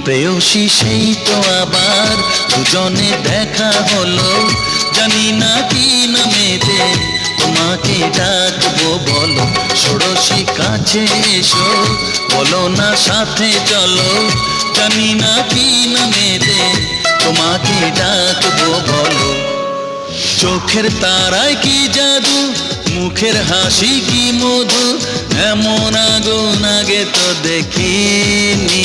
প্রেয়সী সেই তো আবার দুজনে দেখা হলো, জানি না কি নামেতে তোমাকে ডাকবো বলো। ষোড়শী কাছে এসো, বলো না সাথে চলো, জানি না কি নামেতে তোমাকে ডাকবো বলো। চোখের তারায় কি জাদু, মুখের হাসি কি মধু, এমন আগুন আগে তো দেখিনি।